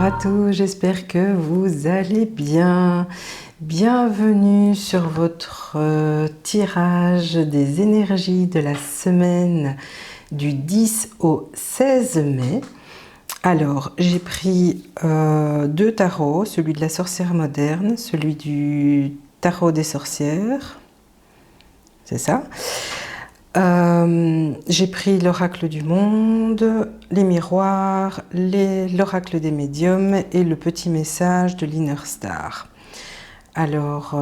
à tous, j'espère que vous allez bien. Bienvenue sur votre tirage des énergies de la semaine du 10 au 16 mai. Alors, j'ai pris deux tarots, celui de la sorcière moderne, celui du tarot des sorcières, c'est ça. J'ai pris l'oracle du monde, les miroirs, l'oracle des médiums et le petit message de l'Inner Star. Alors,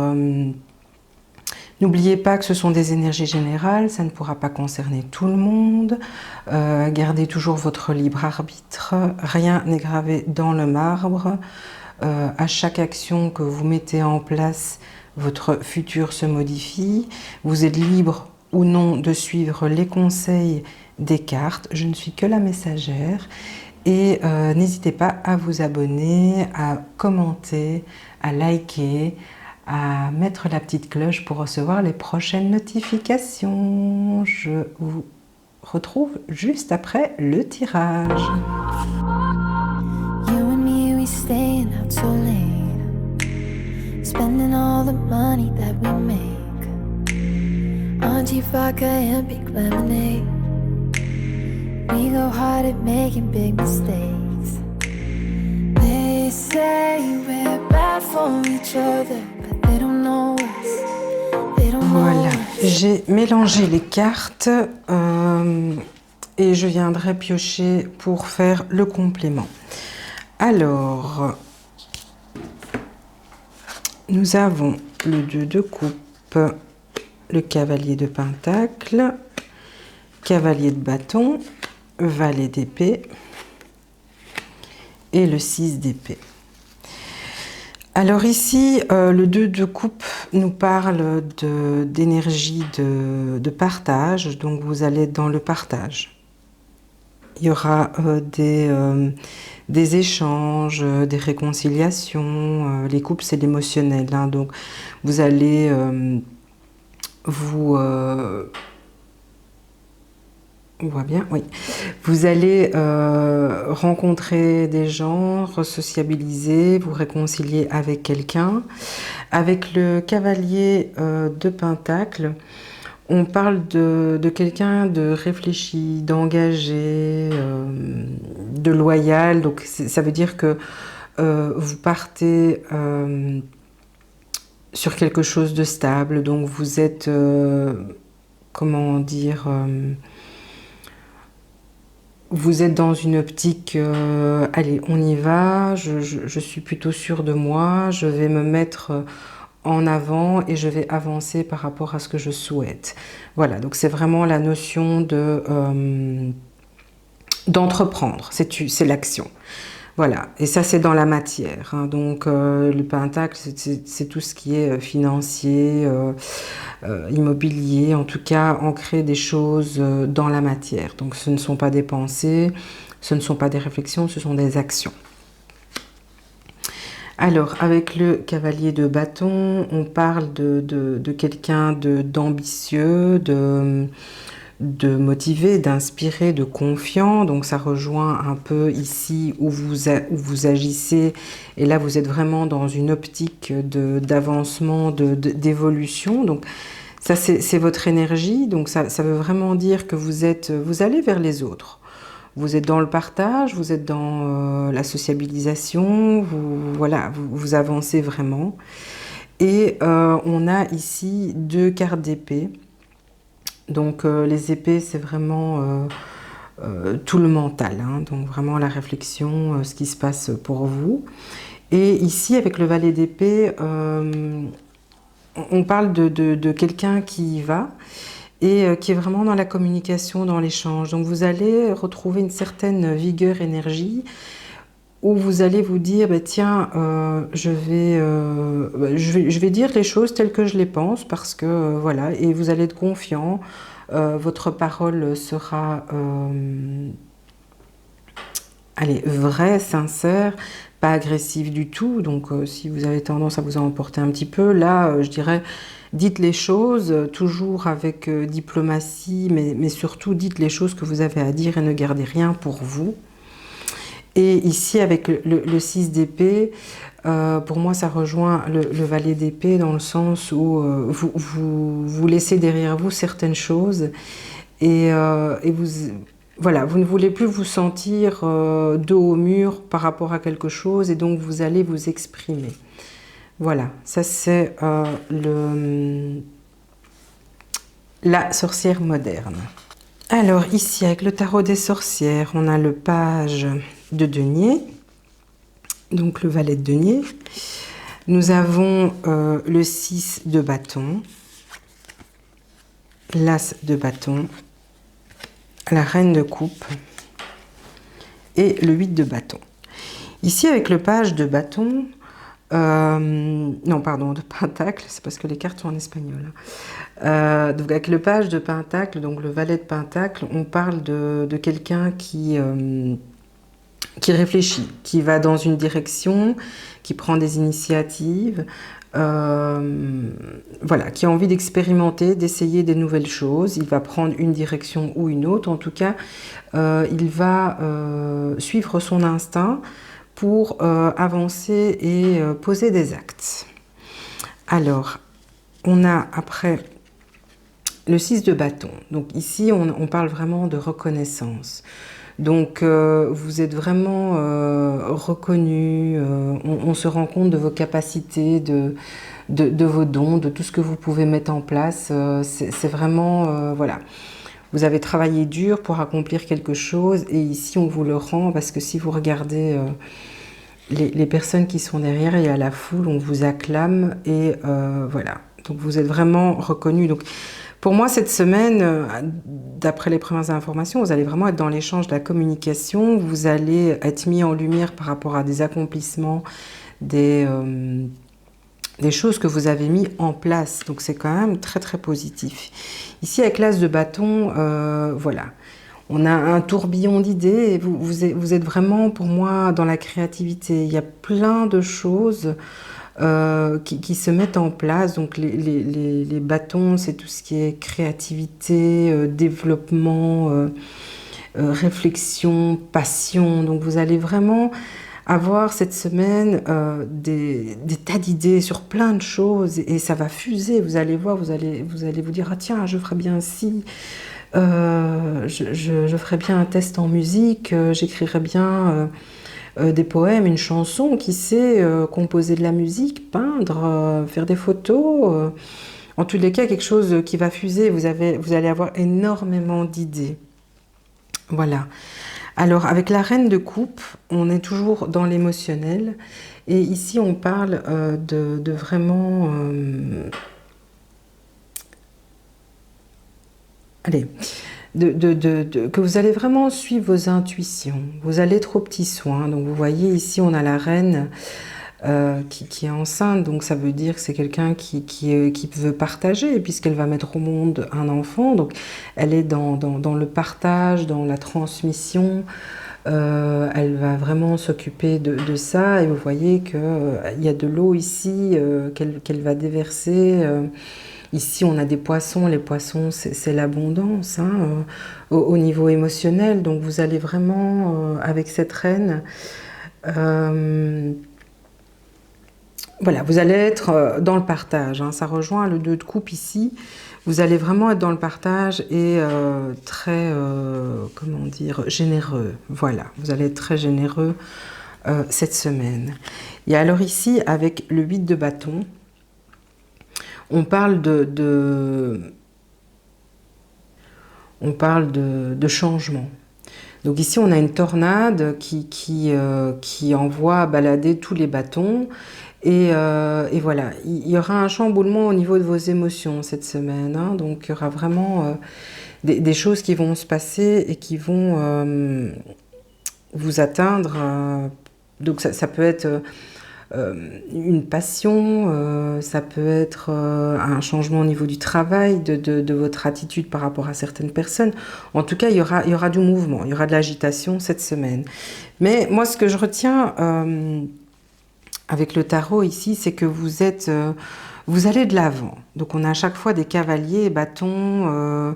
n'oubliez pas que ce sont des énergies générales, ça ne pourra pas concerner tout le monde. Gardez toujours votre libre arbitre, rien n'est gravé dans le marbre. À chaque action que vous mettez en place, votre futur se modifie. Vous êtes libre ou non de suivre les conseils des cartes. Je ne suis que la messagère. Et n'hésitez pas à vous abonner, à commenter, à liker, à mettre la petite cloche pour recevoir les prochaines notifications. Je vous retrouve juste après le tirage. You and me, we staying out so late, spending all the money that we make. Auntie vodka and big lemonade. We go hard at making big mistakes. They say we're bad for each other, but they don't know us. They don't know Voilà, us. j'ai mélangé les cartes et je viendrai piocher pour faire le complément. Alors, nous avons le 2 de coupe, le cavalier de pentacle, cavalier de bâton, valet d'épée et le 6 d'épée. Alors ici, le 2 de coupe nous parle d'énergie de partage, donc vous allez être dans le partage. Il y aura des échanges, des réconciliations. Les couples, c'est l'émotionnel, hein, donc vous allez on voit bien, oui. Vous allez rencontrer des gens, sociabiliser, vous réconcilier avec quelqu'un. Avec le cavalier de pentacle, on parle de quelqu'un de réfléchi, d'engagé, de loyal. Donc ça veut dire que vous partez sur quelque chose de stable. Donc vous êtes, comment dire... vous êtes dans une optique, allez, on y va, je suis plutôt sûre de moi, je vais me mettre en avant et je vais avancer par rapport à ce que je souhaite. Voilà, donc c'est vraiment la notion d'entreprendre, c'est l'action. Voilà, et ça c'est dans la matière, hein. Donc le pentacle, c'est tout ce qui est financier, immobilier, en tout cas ancrer des choses dans la matière. Donc ce ne sont pas des pensées, ce ne sont pas des réflexions, ce sont des actions. Alors avec le cavalier de bâton, on parle de quelqu'un d'ambitieux, de motivé, d'inspiré, de confiant. Donc ça rejoint un peu ici où vous agissez. Et là, vous êtes vraiment dans une optique d'avancement, d'évolution. Donc ça, c'est votre énergie. Donc ça veut vraiment dire que vous allez vers les autres. Vous êtes dans le partage, vous êtes dans la sociabilisation. Voilà, vous avancez vraiment. Et on a ici deux cartes d'épée. Donc les épées, c'est vraiment tout le mental, hein, donc vraiment la réflexion, ce qui se passe pour vous. Et ici, avec le valet d'épée, on parle de quelqu'un qui y va et qui est vraiment dans la communication, dans l'échange. Donc vous allez retrouver une certaine vigueur, énergie, où vous allez vous dire, bah, tiens, je vais dire les choses telles que je les pense, parce que, voilà, et vous allez être confiant, votre parole sera, allez, vraie, sincère, pas agressive du tout, donc si vous avez tendance à vous en emporter un petit peu, là, je dirais, dites les choses, toujours avec diplomatie, mais surtout dites les choses que vous avez à dire et ne gardez rien pour vous. Et ici, avec le 6 d'épée, pour moi, ça rejoint le valet d'épée dans le sens où vous laissez derrière vous certaines choses et voilà, vous ne voulez plus vous sentir dos au mur par rapport à quelque chose et donc vous allez vous exprimer. Voilà, ça c'est la sorcière moderne. Alors ici, avec le tarot des sorcières, on a le page de denier, donc le valet de denier. Nous avons le 6 de bâton, l'as de bâton, la reine de coupe et le 8 de bâton. Ici, avec le page de bâton, non, pardon, de pentacle, c'est parce que les cartes sont en espagnol. Donc avec le page de pentacle, donc le valet de pentacle, on parle de quelqu'un qui réfléchit, qui va dans une direction, qui prend des initiatives, voilà, qui a envie d'expérimenter, d'essayer des nouvelles choses. Il va prendre une direction ou une autre. En tout cas, il va suivre son instinct pour avancer et poser des actes. Alors, on a après le 6 de bâton. Donc ici, on parle vraiment de reconnaissance. Donc, vous êtes vraiment reconnu, on se rend compte de vos capacités, de vos dons, de tout ce que vous pouvez mettre en place. C'est vraiment, voilà. Vous avez travaillé dur pour accomplir quelque chose et ici, on vous le rend parce que si vous regardez les personnes qui sont derrière et à la foule, on vous acclame et voilà. Donc, vous êtes vraiment reconnu. Donc, pour moi, cette semaine, d'après les premières informations, vous allez vraiment être dans l'échange de la communication. Vous allez être mis en lumière par rapport à des accomplissements, des choses que vous avez mis en place. Donc, c'est quand même très, très positif. Ici, avec l'as de bâton, voilà. On a un tourbillon d'idées et vous êtes vraiment, pour moi, dans la créativité. Il y a plein de choses qui se mettent en place. Donc les bâtons, c'est tout ce qui est créativité, développement, réflexion, passion. Donc vous allez vraiment avoir cette semaine des tas d'idées sur plein de choses et ça va fuser. Vous allez voir, vous allez vous dire, ah tiens, je ferais bien ci, je ferais bien un test en musique, j'écrirais bien des poèmes, une chanson, qui sait, composer de la musique, peindre, faire des photos. En tous les cas, quelque chose qui va fuser. Vous allez avoir énormément d'idées. Voilà. Alors, avec la reine de coupe, on est toujours dans l'émotionnel. Et ici, on parle de vraiment... allez... que vous allez vraiment suivre vos intuitions. Vous allez être aux petits soins. Donc vous voyez ici on a la reine qui est enceinte. Donc ça veut dire que c'est quelqu'un qui veut partager puisqu'elle va mettre au monde un enfant. Donc elle est dans le partage, dans la transmission. Elle va vraiment s'occuper de ça. Et vous voyez qu'il y a de l'eau ici qu'elle va déverser. Ici, on a des poissons. Les poissons, c'est l'abondance hein, au niveau émotionnel. Donc, vous allez vraiment, avec cette reine, voilà, vous allez être dans le partage. Hein. Ça rejoint le 2 de coupe ici. Vous allez vraiment être dans le partage et très, comment dire, généreux. Voilà, vous allez être très généreux cette semaine. Et alors ici, avec le 8 de bâton, on parle de changement. Donc ici, on a une tornade qui envoie balader tous les bâtons. Et voilà, il y aura un chamboulement au niveau de vos émotions cette semaine. Hein. Donc, il y aura vraiment des choses qui vont se passer et qui vont vous atteindre. Donc, ça peut être... une passion, ça peut être un changement au niveau du travail, de votre attitude par rapport à certaines personnes. En tout cas, il y aura du mouvement, il y aura de l'agitation cette semaine. Mais moi, ce que je retiens avec le tarot ici, c'est que vous vous allez de l'avant. Donc on a à chaque fois des cavaliers, bâtons,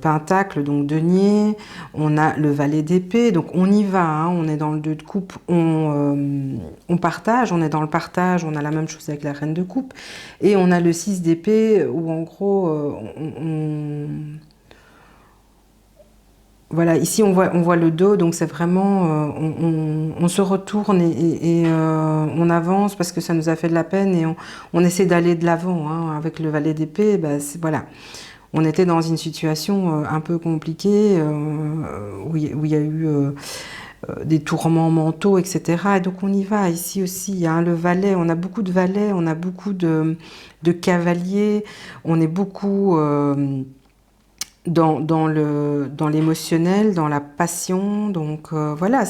pentacles, donc denier. On a le valet d'épée, donc on y va, hein, on est dans le 2 de coupe, on partage, on est dans le partage, on a la même chose avec la reine de coupe. Et on a le 6 d'épée où en gros, voilà, ici on voit le dos, donc c'est vraiment, on se retourne et on avance parce que ça nous a fait de la peine et on essaie d'aller de l'avant, hein. Avec le valet d'épée, ben, voilà, on était dans une situation un peu compliquée où il y a eu des tourments mentaux, etc. Et donc on y va, ici aussi, hein, le valet, on a beaucoup de valets, on a beaucoup de cavaliers, on est beaucoup... dans l'émotionnel, dans la passion. Donc voilà,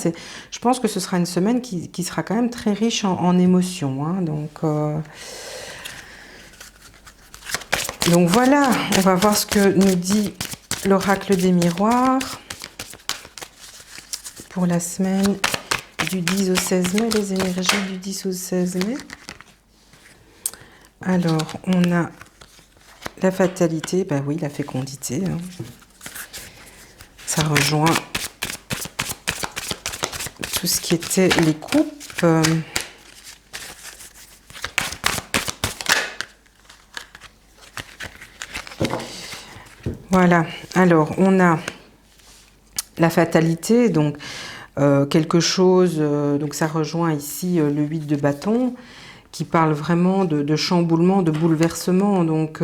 je pense que ce sera une semaine qui sera quand même très riche en émotions, hein. Donc voilà, on va voir ce que nous dit l'oracle des miroirs pour la semaine du 10 au 16 mai, les énergies du 10 au 16 mai. Alors, on a la fatalité, bah oui, la fécondité, hein. Ça rejoint tout ce qui était les coupes. Voilà, alors on a la fatalité, donc quelque chose, donc ça rejoint ici le 8 de bâton, qui parle vraiment de chamboulement, de bouleversement. Donc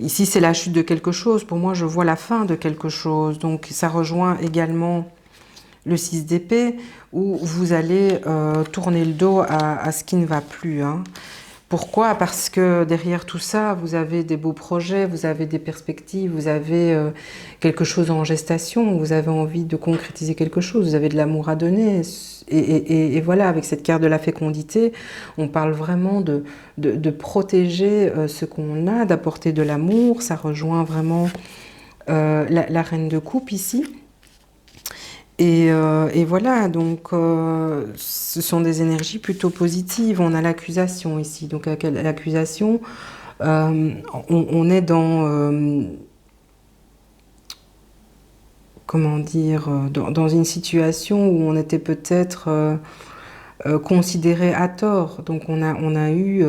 ici, c'est la chute de quelque chose. Pour moi, je vois la fin de quelque chose. Donc ça rejoint également le 6 d'épée, où vous allez tourner le dos à ce qui ne va plus, hein. Pourquoi? Parce que derrière tout ça, vous avez des beaux projets, vous avez des perspectives, vous avez quelque chose en gestation, vous avez envie de concrétiser quelque chose, vous avez de l'amour à donner. Et voilà, avec cette carte de la fécondité, on parle vraiment de protéger ce qu'on a, d'apporter de l'amour. Ça rejoint vraiment la reine de coupe ici. Et voilà, donc ce sont des énergies plutôt positives. On a l'accusation ici. Donc avec l'accusation, on est dans, comment dire, dans une situation où on était peut-être considéré à tort. Donc on a eu...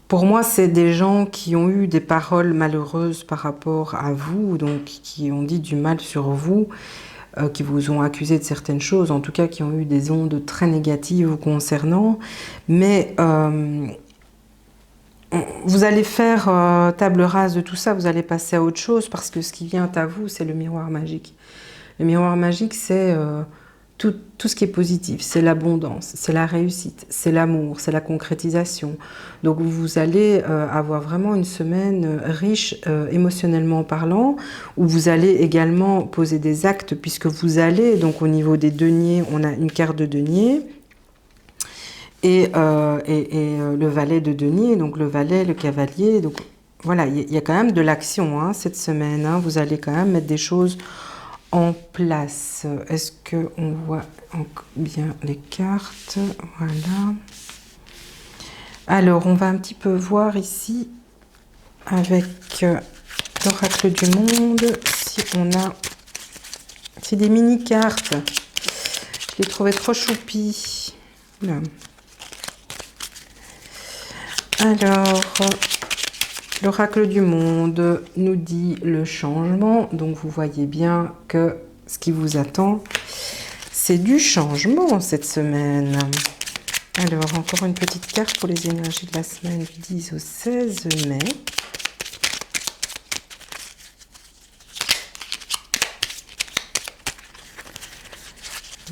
pour moi, c'est des gens qui ont eu des paroles malheureuses par rapport à vous, donc qui ont dit du mal sur vous, qui vous ont accusé de certaines choses, en tout cas qui ont eu des ondes très négatives vous concernant. Mais vous allez faire table rase de tout ça, vous allez passer à autre chose, parce que ce qui vient à vous, c'est le miroir magique. Le miroir magique, c'est tout ce qui est positif, c'est l'abondance, c'est la réussite, c'est l'amour, c'est la concrétisation. Donc vous allez avoir vraiment une semaine riche émotionnellement parlant, où vous allez également poser des actes, puisque vous allez, donc au niveau des deniers, on a une carte de denier, et le valet de denier, donc le valet, le cavalier. Donc voilà, il y a quand même de l'action, hein, cette semaine, hein. Vous allez quand même mettre des choses en place. Est-ce qu'on voit bien les cartes? Voilà. Alors, on va un petit peu voir ici, avec l'oracle du monde, si on a... C'est des mini-cartes. Je les trouvais trop choupies. Là. Alors... L'oracle du monde nous dit le changement, donc vous voyez bien que ce qui vous attend, c'est du changement cette semaine. Alors, encore une petite carte pour les énergies de la semaine du 10 au 16 mai.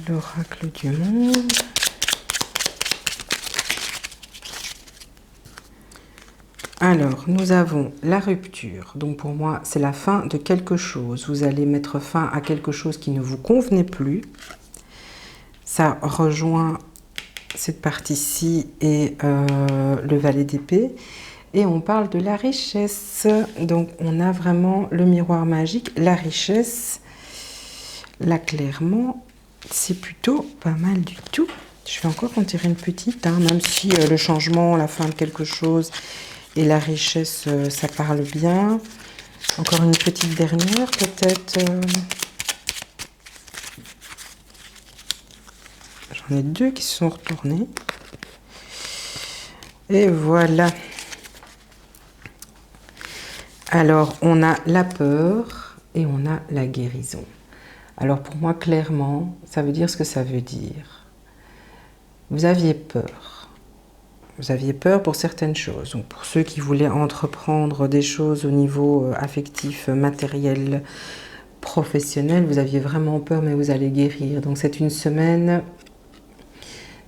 L'oracle du monde. Alors, nous avons la rupture. Donc pour moi, c'est la fin de quelque chose. Vous allez mettre fin à quelque chose qui ne vous convenait plus. Ça rejoint cette partie-ci et le valet d'épée. Et on parle de la richesse. Donc on a vraiment le miroir magique, la richesse. Là, clairement, c'est plutôt pas mal du tout. Je vais encore en tirer une petite, hein, même si le changement, la fin de quelque chose et la richesse, ça parle bien. Encore une petite dernière, peut-être. J'en ai deux qui se sont retournés. Et voilà. Alors, on a la peur et on a la guérison. Alors, pour moi, clairement, ça veut dire ce que ça veut dire. Vous aviez peur. Vous aviez peur pour certaines choses. Donc, pour ceux qui voulaient entreprendre des choses au niveau affectif, matériel, professionnel, vous aviez vraiment peur, mais vous allez guérir. Donc, c'est une semaine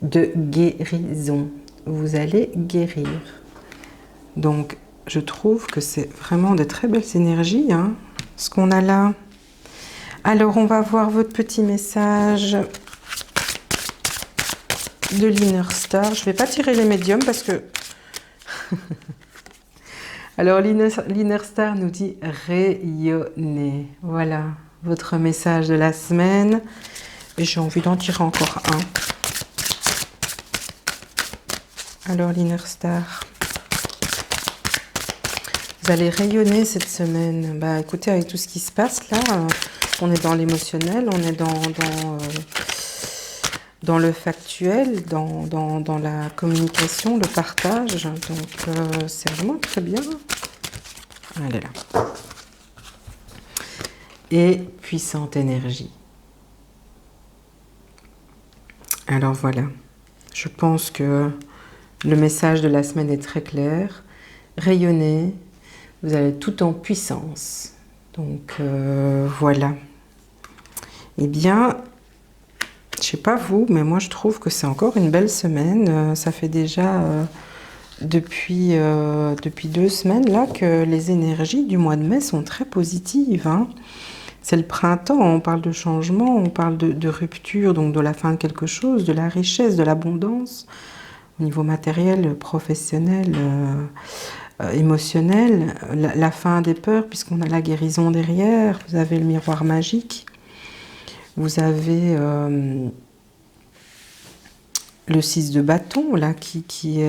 de guérison. Vous allez guérir. Donc, je trouve que c'est vraiment de très belles énergies, hein, ce qu'on a là. Alors, on va voir votre petit message de l'Inner Star. Je ne vais pas tirer les médiums parce que... Alors, l'Inner Star nous dit rayonner. Voilà, votre message de la semaine. Et j'ai envie d'en tirer encore un. Alors, l'Inner Star. Vous allez rayonner cette semaine. Bah, écoutez, avec tout ce qui se passe là, on est dans l'émotionnel, on est dans le factuel, dans la communication, le partage. Donc, c'est vraiment très bien. Elle est là. Et puissante énergie. Alors voilà, je pense que le message de la semaine est très clair. Rayonnez, vous allez tout en puissance. Donc voilà. Eh bien, je sais pas vous, mais moi je trouve que c'est encore une belle semaine. Ça fait déjà depuis 2 semaines là que les énergies du mois de mai sont très positives, hein. C'est le printemps, on parle de changement, on parle de rupture, donc de la fin de quelque chose, de la richesse, de l'abondance, au niveau matériel, professionnel, émotionnel, la fin des peurs, puisqu'on a la guérison derrière, vous avez le miroir magique, vous avez le 6 de bâton, là, qui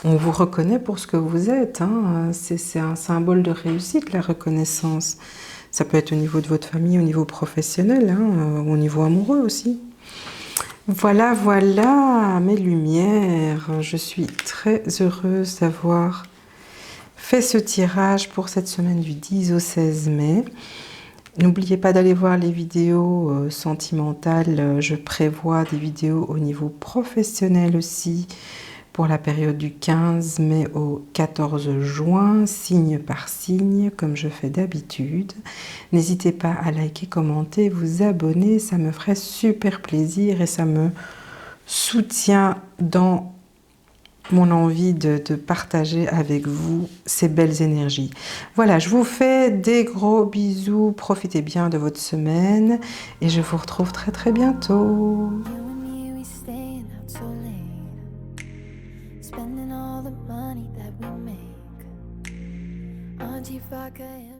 on vous reconnaît pour ce que vous êtes, hein. C'est un symbole de réussite, la reconnaissance. Ça peut être au niveau de votre famille, au niveau professionnel, hein, au niveau amoureux aussi. Voilà, voilà mes lumières. Je suis très heureuse d'avoir fait ce tirage pour cette semaine du 10 au 16 mai. N'oubliez pas d'aller voir les vidéos sentimentales. Je prévois des vidéos au niveau professionnel aussi pour la période du 15 mai au 14 juin, signe par signe, comme je fais d'habitude. N'hésitez pas à liker, commenter, vous abonner, ça me ferait super plaisir et ça me soutient dans mon envie de partager avec vous ces belles énergies. Voilà, je vous fais des gros bisous, profitez bien de votre semaine et je vous retrouve très très bientôt. Spending all the money that we make on G-Vodka and